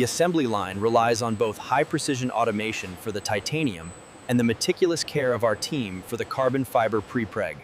The assembly line relies on both high-precision automation for the titanium and the meticulous care of our team for the carbon fiber prepreg.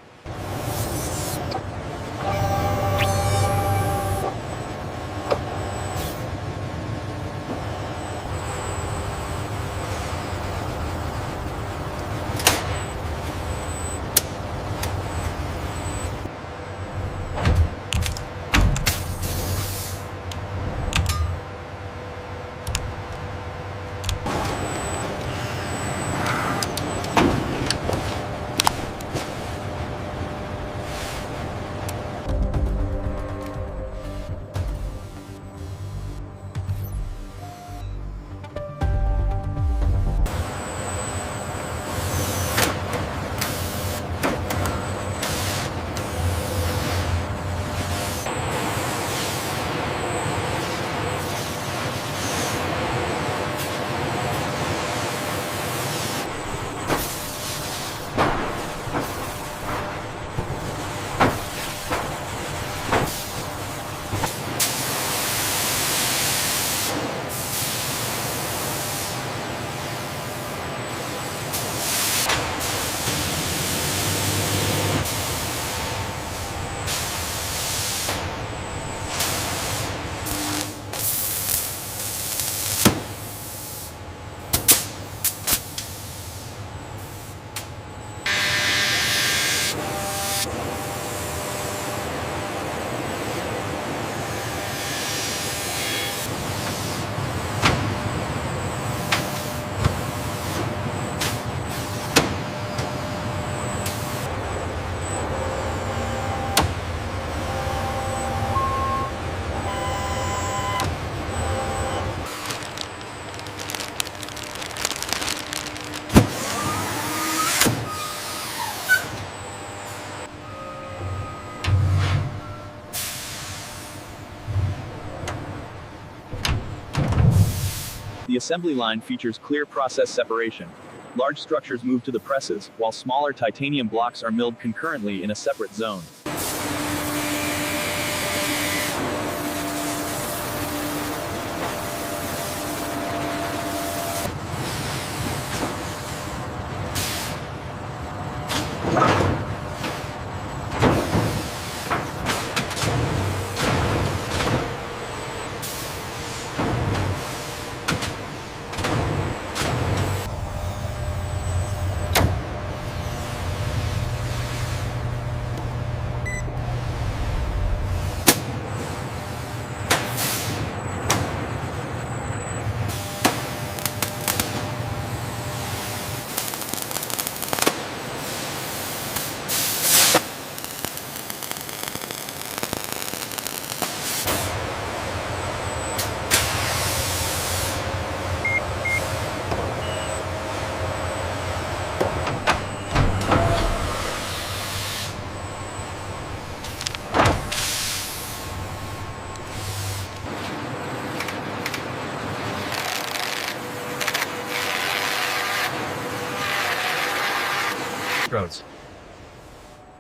The assembly line features clear process separation. Large structures move to the presses, while smaller titanium blocks are milled concurrently in a separate zone.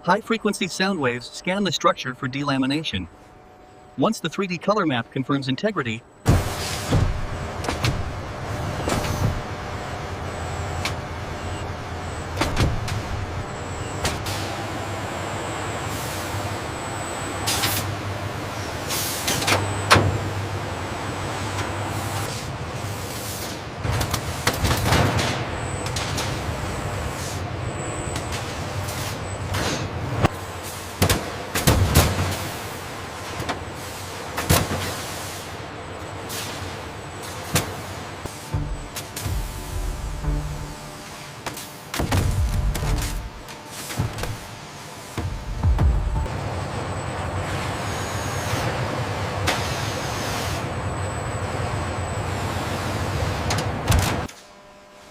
High-frequency sound waves scan the structure for delamination. Once the 3D color map confirms integrity,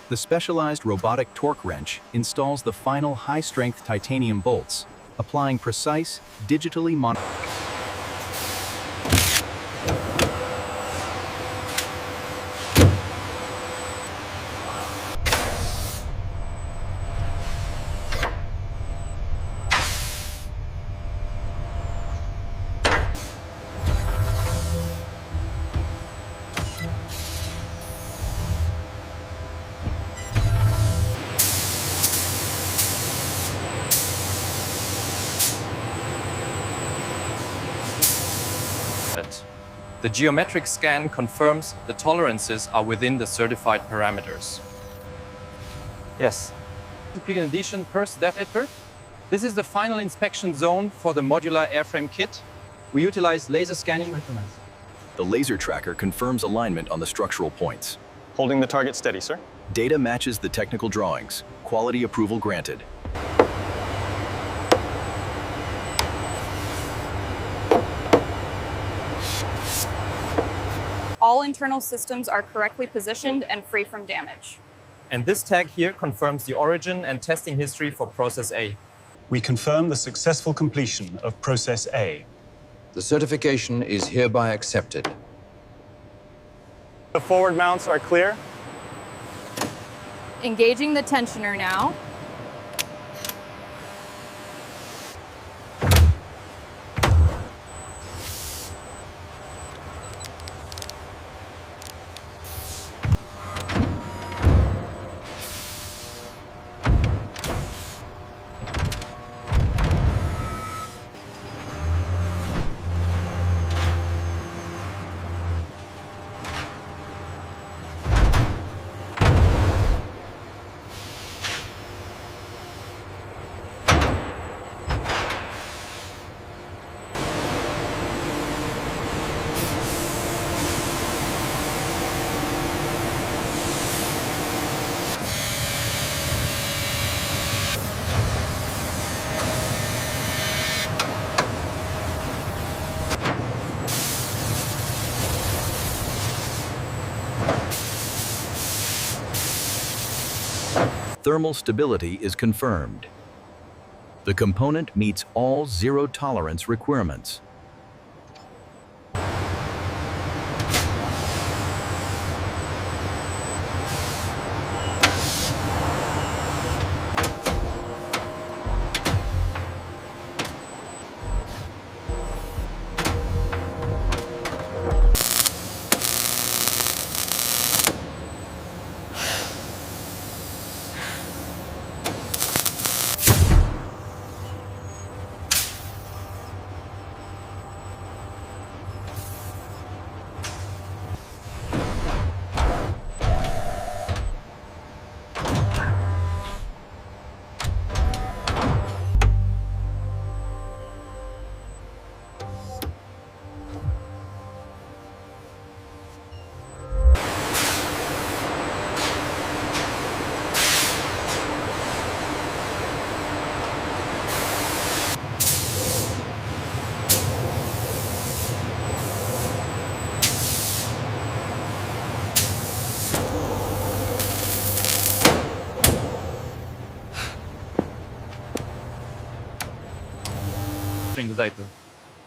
The specialized robotic torque wrench installs the final high-strength titanium bolts, applying precise, digitally monitored. The geometric scan confirms the tolerances are within the certified parameters. Yes. In addition, first detonator. This is the final inspection zone for the modular airframe kit. We utilize laser scanning. The laser tracker confirms alignment on the structural points. Holding the target steady, sir. Data matches the technical drawings. Quality approval granted. All internal systems are correctly positioned and free from damage. And this tag here confirms the origin and testing history for Process A. We confirm the successful completion of Process A. The certification is hereby accepted. The forward mounts are clear. Engaging the tensioner now. Thermal stability is confirmed. The component meets all zero-tolerance requirements.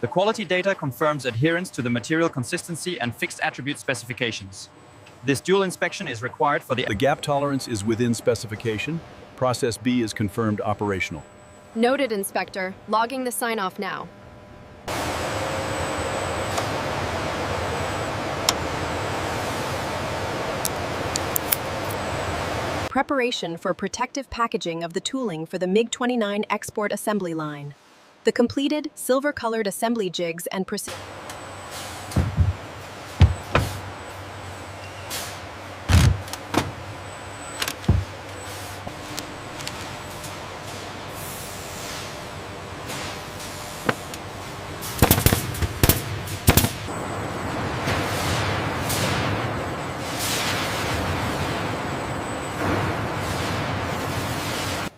The quality data confirms adherence to the material consistency and fixed attribute specifications. This dual inspection is required for the gap tolerance is within specification. Process B is confirmed operational. Noted, Inspector. Logging the sign-off now. Preparation for protective packaging of the tooling for the MiG-29 export assembly line. The completed, silver-colored assembly jigs and precision.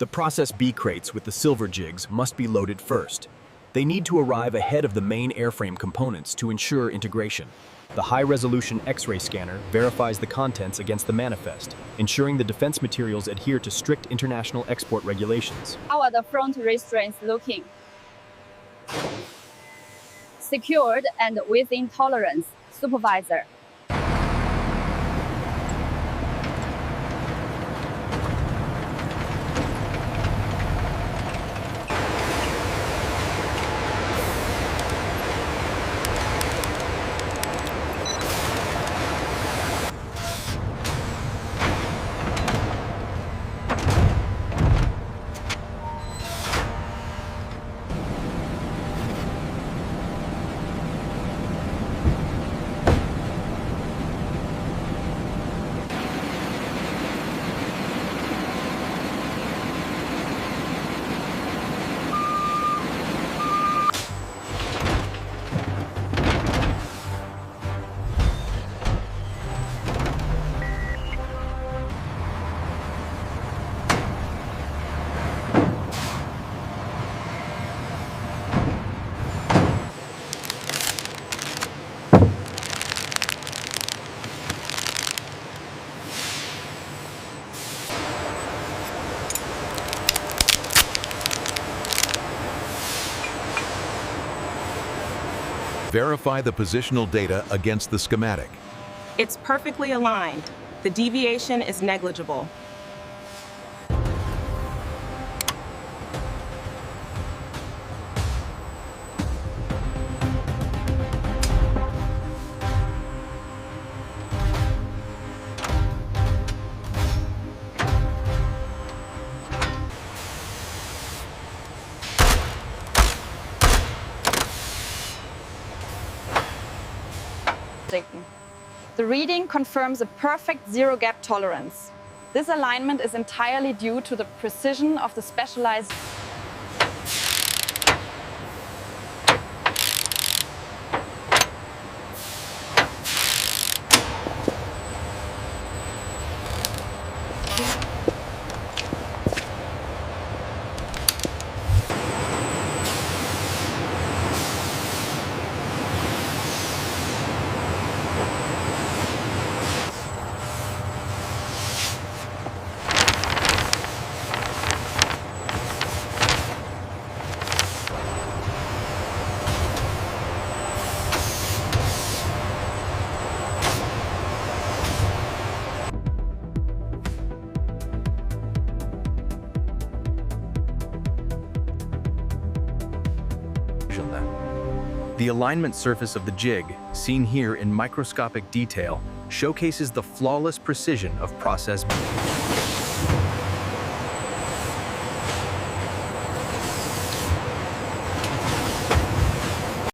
The Process B crates with the silver jigs must be loaded first. They need to arrive ahead of the main airframe components to ensure integration. The high-resolution X-ray scanner verifies the contents against the manifest, ensuring the defense materials adhere to strict international export regulations. How are the front restraints looking? Secured and within tolerance. Supervisor. Verify the positional data against the schematic. It's perfectly aligned. The deviation is negligible. The reading confirms a perfect zero-gap tolerance. This alignment is entirely due to the precision of the specialized The alignment surface of the jig, seen here in microscopic detail, showcases the flawless precision of process B.